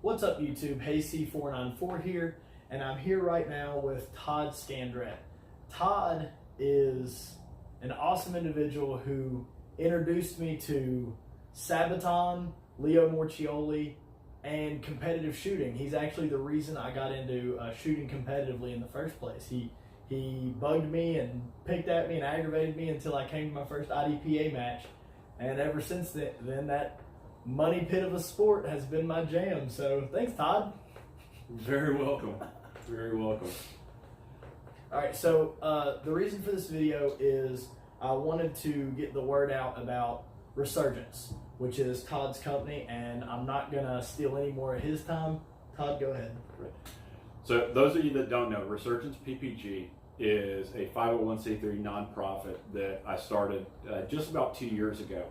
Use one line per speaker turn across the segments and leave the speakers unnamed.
What's up YouTube? HeyC494 here, and I'm here right now with Todd Scandrett. Todd is an awesome individual who introduced me to Sabaton, Leo Morcioli, and competitive shooting. He's actually the reason I got into shooting competitively in the first place. He bugged me and picked at me and aggravated me until I came to my first IDPA match, and ever since then that money pit of a sport has been my jam. So thanks, Todd.
Very welcome. Very welcome.
All right, so the reason for this video is I wanted to get the word out about Resurgence, which is Todd's company, and I'm not gonna steal any more of his time. Todd, go ahead.
Right. So those of you that don't know, Resurgence PPG is a 501c3 nonprofit that I started just about 2 years ago.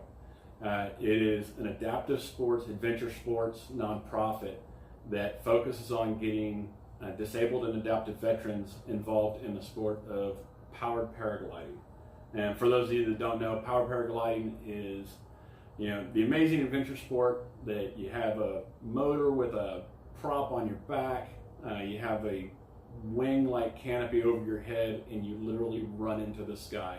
It is an adaptive sports, adventure sports nonprofit that focuses on getting disabled and adaptive veterans involved in the sport of powered paragliding. And for those of you that don't know, powered paragliding is, the amazing adventure sport that you have a motor with a prop on your back, you have a wing-like canopy over your head, and you literally run into the sky.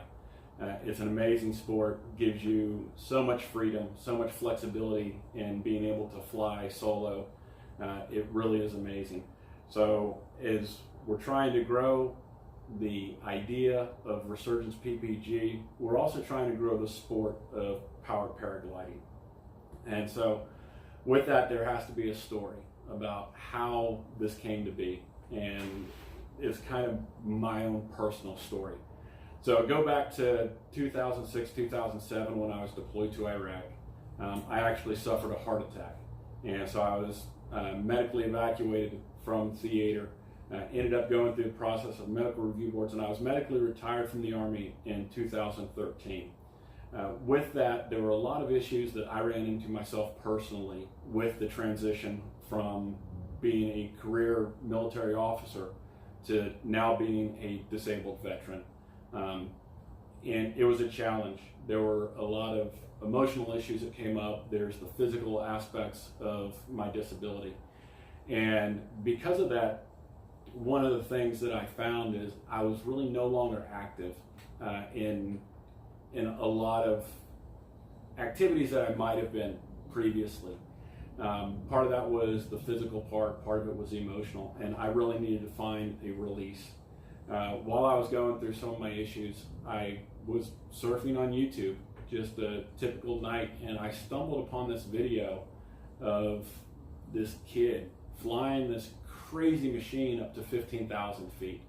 It's an amazing sport, gives you so much freedom, so much flexibility in being able to fly solo. It really is amazing. So as we're trying to grow the idea of Resurgence PPG, we're also trying to grow the sport of powered paragliding. And so with that, there has to be a story about how this came to be. And it's kind of my own personal story. So go back to 2006, 2007 when I was deployed to Iraq. I actually suffered a heart attack. And so I was medically evacuated from theater, ended up going through the process of medical review boards, and I was medically retired from the Army in 2013. With that, there were a lot of issues that I ran into myself personally with the transition from being a career military officer to now being a disabled veteran. And it was a challenge. There were a lot of emotional issues that came up. There's the physical aspects of my disability. And because of that, one of the things that I found is I was really no longer active in a lot of activities that I might have been previously. Part of that was the physical part of it was emotional, and I really needed to find a release. While I was going through some of my issues, I was surfing on YouTube, just a typical night, and I stumbled upon this video of this kid flying this crazy machine up to 15,000 feet.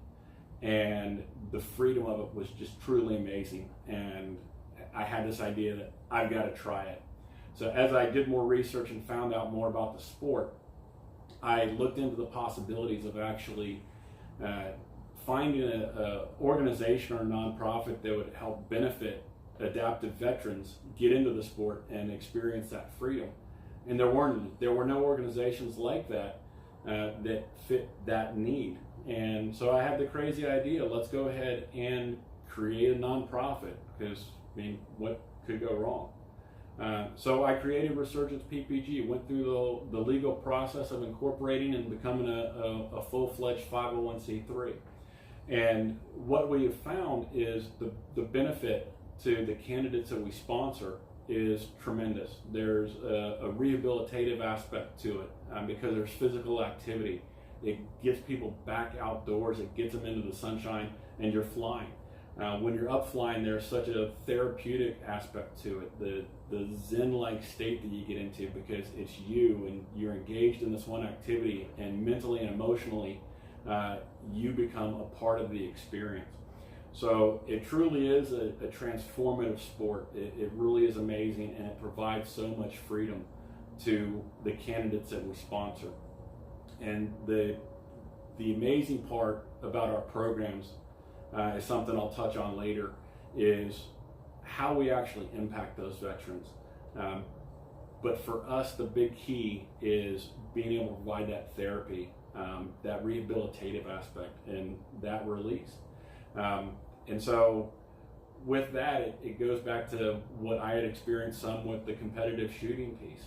And the freedom of it was just truly amazing. And I had this idea that I've got to try it. So as I did more research and found out more about the sport, I looked into the possibilities of actually finding an organization or a nonprofit that would help benefit adaptive veterans get into the sport and experience that freedom. And there were no organizations like that that fit that need. And so I had the crazy idea, let's go ahead and create a nonprofit, because what could go wrong? So I created Resurgence PPG, went through the legal process of incorporating and becoming a full-fledged 501c3. And what we have found is the benefit to the candidates that we sponsor is tremendous. There's a rehabilitative aspect to it because there's physical activity. It gets people back outdoors, it gets them into the sunshine, and you're flying. When you're up flying, there's such a therapeutic aspect to it, the zen-like state that you get into, because it's you and you're engaged in this one activity, and mentally and emotionally you become a part of the experience. So it truly is a transformative sport. It really is amazing, and it provides so much freedom to the candidates that we sponsor. And the amazing part about our programs is something I'll touch on later, is how we actually impact those veterans. But for us, the big key is being able to provide that therapy, that rehabilitative aspect, and that release. And so with that, it goes back to what I had experienced some with the competitive shooting piece.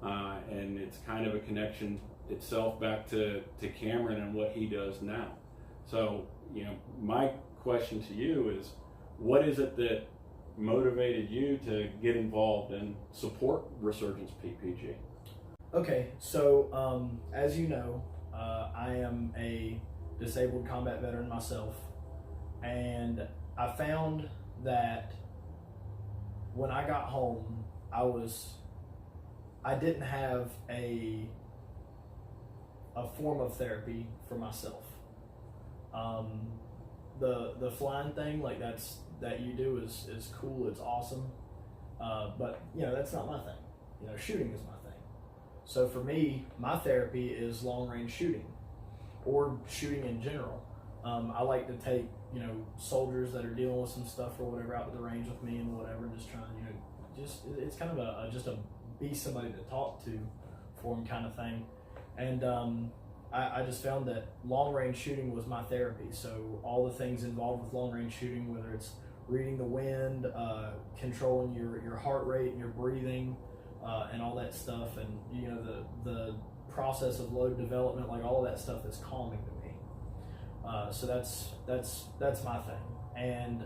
and it's kind of a connection itself back to Cameron and what he does now. So, my question to you is, what is it that motivated you to get involved and support Resurgence PPG?
Okay, so as you know, I am a disabled combat veteran myself, and I found that when I got home, I didn't have a form of therapy for myself. The flying thing, like that you do is cool, it's awesome, but that's not my thing. Shooting is my thing. So for me, my therapy is long range shooting, or shooting in general. I like to take soldiers that are dealing with some stuff or whatever out to the range with me and whatever, and just trying it's kind of just a be somebody to talk to for them kind of thing. And I just found that long range shooting was my therapy. So all the things involved with long range shooting, whether it's reading the wind, controlling your heart rate and your breathing, and all that stuff, and the process of load development, like all of that stuff is calming to me. So that's my thing, and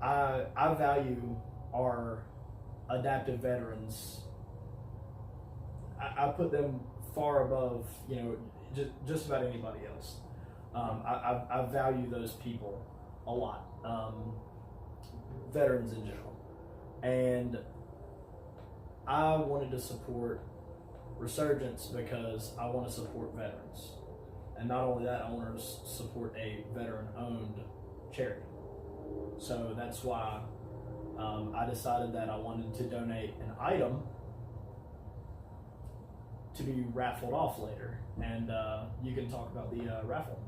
I value our adaptive veterans. I put them far above just about anybody else. I value those people a lot, veterans in general, and I wanted to support Resurgence because I want to support veterans. And not only that, I want to support a veteran-owned charity. So that's why I decided that I wanted to donate an item to be raffled off later. And you can talk about the raffle.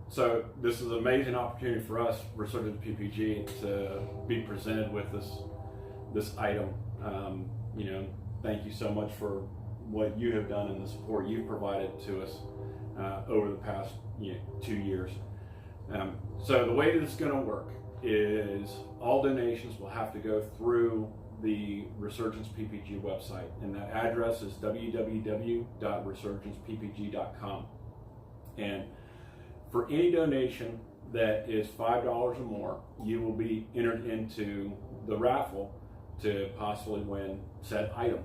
So this is an amazing opportunity for us, Resurgence PPG, to be presented with this item. Thank you so much for what you have done and the support you've provided to us over the past 2 years. So the way this is going to work is all donations will have to go through the Resurgence PPG website, and that address is www.resurgencepppg.com. And for any donation that is $5 or more, you will be entered into the raffle to possibly win said item.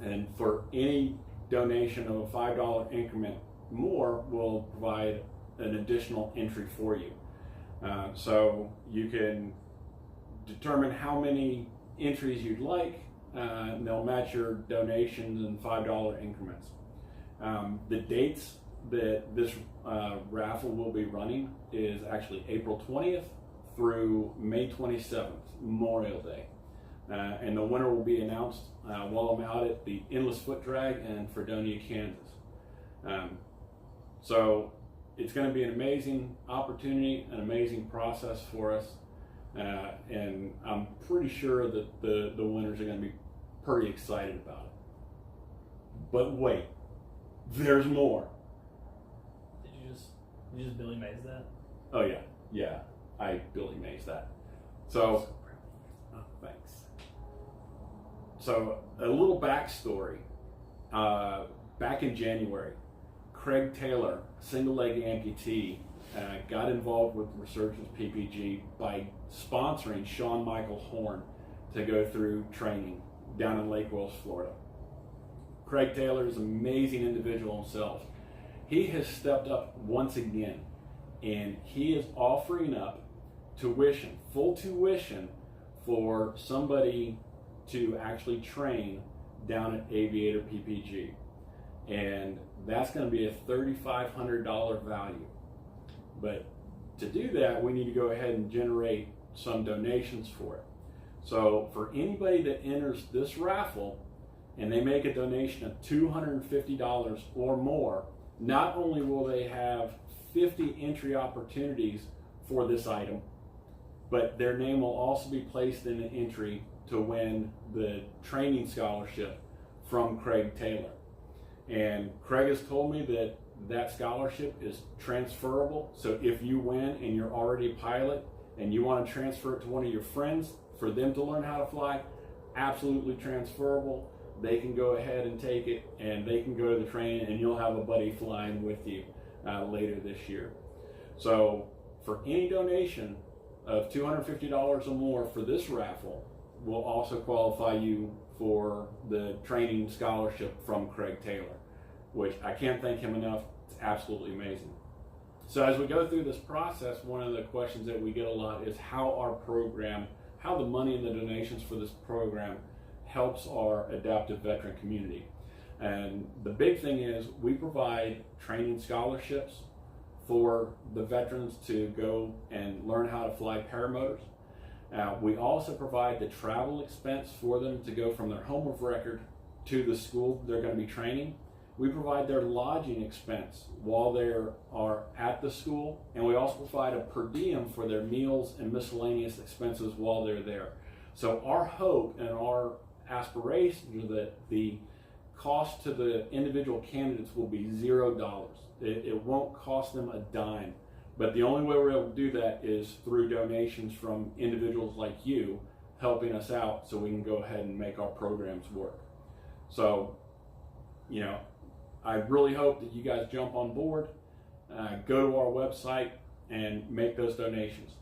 And for any donation of a $5 increment more, will provide an additional entry for you. So you can determine how many entries you'd like, and they'll match your donations in $5 increments. The dates that this raffle will be running is actually April 20th through May 27th, Memorial Day. And the winner will be announced while I'm out at the Endless Foot Drag in Fredonia, Kansas. So it's going to be an amazing opportunity, an amazing process for us, and I'm pretty sure that the winners are going to be pretty excited about it. But wait, there's more.
Did you just Billy Mays that?
Oh yeah, I Billy Mays that. So, thanks. So a little backstory. Back in January, Craig Taylor, single-leg amputee, got involved with Resurgence PPG by sponsoring Sean Michael Horn to go through training down in Lake Wales, Florida. Craig Taylor is an amazing individual himself. He has stepped up once again, and he is offering up tuition, full tuition, for somebody to actually train down at Aviator PPG. And that's going to be a $3,500 value. But to do that, we need to go ahead and generate some donations for it. So for anybody that enters this raffle and they make a donation of $250 or more, not only will they have 50 entry opportunities for this item, but their name will also be placed in an entry to win the training scholarship from Craig Taylor. And Craig has told me that that scholarship is transferable. So if you win and you're already a pilot and you want to transfer it to one of your friends for them to learn how to fly, absolutely transferable. They can go ahead and take it, and they can go to the training, and you'll have a buddy flying with you later this year. So for any donation of $250 or more for this raffle, will also qualify you for the training scholarship from Craig Taylor, which I can't thank him enough. It's absolutely amazing. So as we go through this process, one of the questions that we get a lot is how the money and the donations for this program helps our adaptive veteran community. And the big thing is we provide training scholarships for the veterans to go and learn how to fly paramotors. We also provide the travel expense for them to go from their home of record to the school they're going to be training. We provide their lodging expense while they are at the school, and we also provide a per diem for their meals and miscellaneous expenses while they're there. So our hope and our aspiration is that the cost to the individual candidates will be $0. It won't cost them a dime. But the only way we're able to do that is through donations from individuals like you helping us out so we can go ahead and make our programs work. So, I really hope that you guys jump on board, go to our website and make those donations.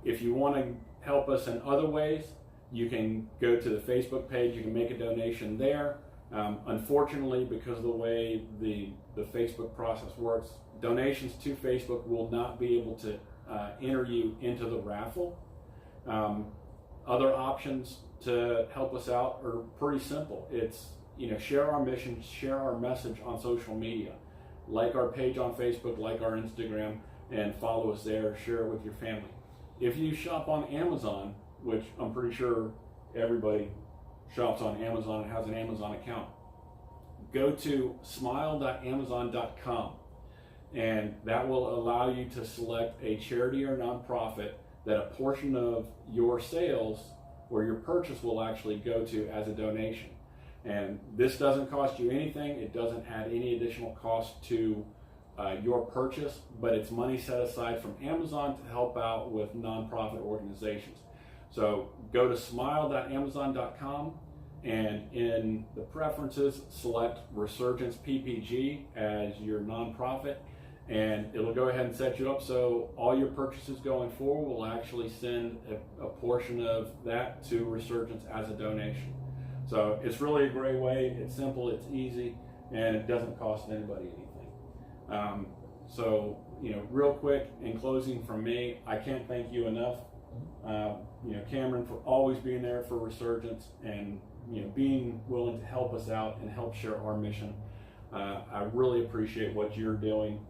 If you want to help us in other ways, you can go to the Facebook page, you can make a donation there. Unfortunately, because of the way the Facebook process works, donations to Facebook will not be able to enter you into the raffle. Other options to help us out are pretty simple. It's, share our mission, share our message on social media. Like our page on Facebook, like our Instagram, and follow us there, share it with your family. If you shop on Amazon, which I'm pretty sure everybody shops on Amazon and has an Amazon account, go to smile.amazon.com, and that will allow you to select a charity or nonprofit that a portion of your sales or your purchase will actually go to as a donation. And this doesn't cost you anything. It doesn't add any additional cost to your purchase, but it's money set aside from Amazon to help out with nonprofit organizations. So go to smile.amazon.com, and in the preferences, select Resurgence PPG as your nonprofit, and it'll go ahead and set you up so all your purchases going forward will actually send a portion of that to Resurgence as a donation. So it's really a great way. It's simple, it's easy, and it doesn't cost anybody anything. So, real quick, in closing from me, I can't thank you enough. Cameron, for always being there for Resurgence and being willing to help us out and help share our mission. I really appreciate what you're doing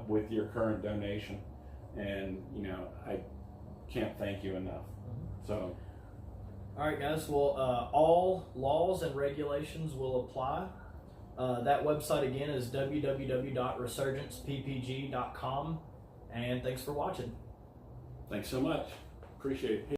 with your current donation, and I can't thank you enough. So,
all right, guys. Well, all laws and regulations will apply. That website again is www.resurgencepppg.com, and thanks for watching.
Thanks so much. Appreciate it.